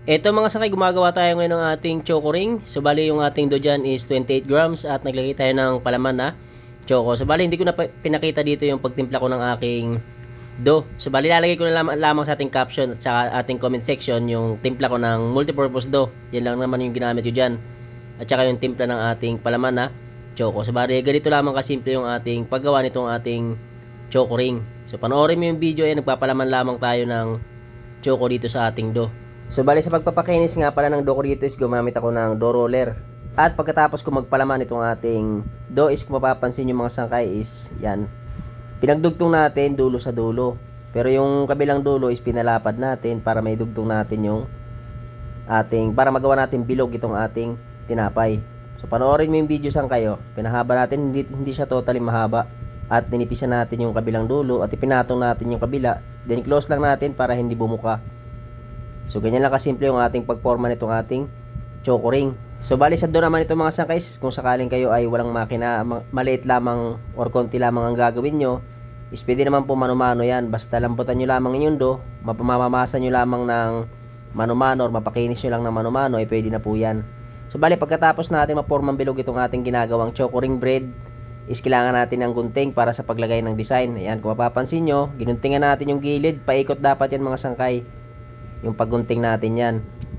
Eto mga sakay, gumagawa tayo ngayon ng ating choco ring. So bali yung ating do dyan is 28 grams at naglagay tayo ng palaman na choco. So bali hindi ko na pinakita dito yung pagtimpla ko ng aking do. So bali lalagay ko na lamang sa ating caption at sa ating comment section yung timpla ko ng multipurpose do. Yan lang naman yung ginamit ko dyan. At saka yung timpla ng ating palaman na choco. So bali ganito lamang kasimple yung ating paggawa nitong ating choco ring. So panoorin mo yung video, nagpapalaman lamang tayo ng choco dito sa ating do. So bali sa pagpapakinis nga pala ng do ko dito is gumamit ako ng do roller. At pagkatapos ko magpalaman itong ating do is kung mapapansin yung mga sangkay is yan. Pinagdugtong natin dulo sa dulo. Pero yung kabilang dulo is pinalapad natin para may dugtong natin yung ating, para magawa natin bilog itong ating tinapay. So panoorin mo yung video kayo. Pinahaba natin, hindi siya totally mahaba. At ninipisan natin yung kabilang dulo at ipinatong natin yung kabila. Then close lang natin para hindi bumuka. So ganyan lang kasimple yung ating pagporma nitong ating choco ring. So bali sa do naman itong mga sangkays, kung sakaling kayo ay walang makina, maliit lamang or konti lamang ang gagawin nyo, is pwede naman po mano-mano yan. Basta lambutan nyo lamang yung do, mapamamasa nyo lamang ng mano-mano or mapakinis nyo lang ng mano-mano, ay pwede na po yan. So bali pagkatapos natin mapormang bilog itong ating ginagawang choco ring bread, is kailangan natin ng gunting para sa paglagay ng design. Ayan, kung mapapansin nyo, ginuntingan natin yung gilid, paikot dapat yan mga sangkay, yung paggunting natin yan.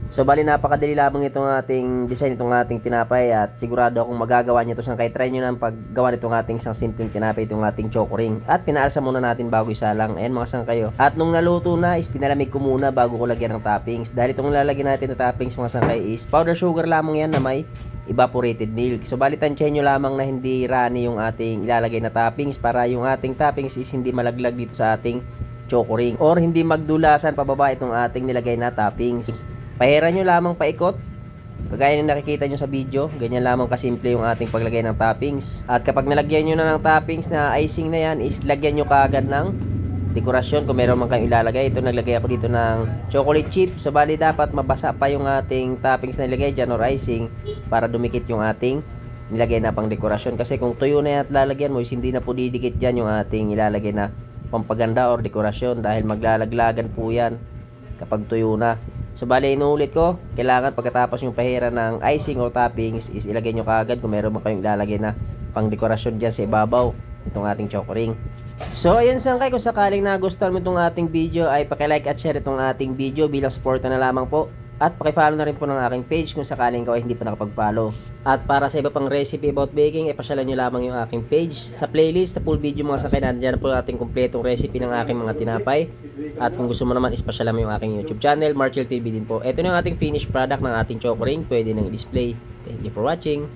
So bali napakadali lamang itong ating design, itong ating tinapay, at sigurado akong magagawa nyo ito sangkay. Try nyo na ang paggawa nitong ating isang simpleng tinapay, itong ating choco ring. At pinaalsa muna natin bago isalang. Ayan mga sangkayo. At nung naluto na is pinalamig ko muna bago ko lagyan ng toppings. Dahil itong lalagyan natin na toppings mga sangkay is powder sugar lamang yan na may evaporated milk. So bali tansyahin nyo lamang na hindi runny yung ating ilalagay na toppings para yung ating toppings is hindi malaglag dito sa ating choco ring or hindi magdulasan pababa itong ating nilagay na toppings. Pahiran nyo lamang paikot kagaya ng nakikita nyo sa video. Ganyan lamang kasimple yung ating paglagay ng toppings. At kapag nalagyan nyo na ng toppings na icing na yan, is lagyan nyo kaagad ng dekorasyon kung meron man kayong ilalagay. Ito naglagay ako dito ng chocolate chip. So bali dapat mabasa pa yung ating toppings na nilagay dyan or icing para dumikit yung ating nilagay na pang dekorasyon. Kasi kung tuyo na yan at lalagyan mo is hindi na po didikit dyan yung ating ilalagay na pampaganda or dekorasyon dahil maglalaglagan po yan kapag tuyo na. So bali inuulit ko, kailangan pagkatapos yung pahira ng icing or toppings is ilagay nyo kaagad kung meron mo kayong ilalagay na pang dekorasyon dyan sa ibabaw itong ating choco ring. So ayun sangkay, kung sakaling nagustuhan mo itong ating video ay pakilike at share itong ating video bilang suporta na lamang po. At pakifollow na rin po ng aking page kung sakaling ikaw ay hindi pa nakapag-follow. At para sa iba pang recipe about baking, pasyalan nyo lamang yung aking page. Sa playlist, sa full video mga sakay, nandiyan po ating kompletong recipe ng aking mga tinapay. At kung gusto mo naman, pasyalan mo yung aking YouTube channel, Marchel TV din po. Ito na yung ating finished product ng ating choco ring. Pwede nang i-display. Thank you for watching.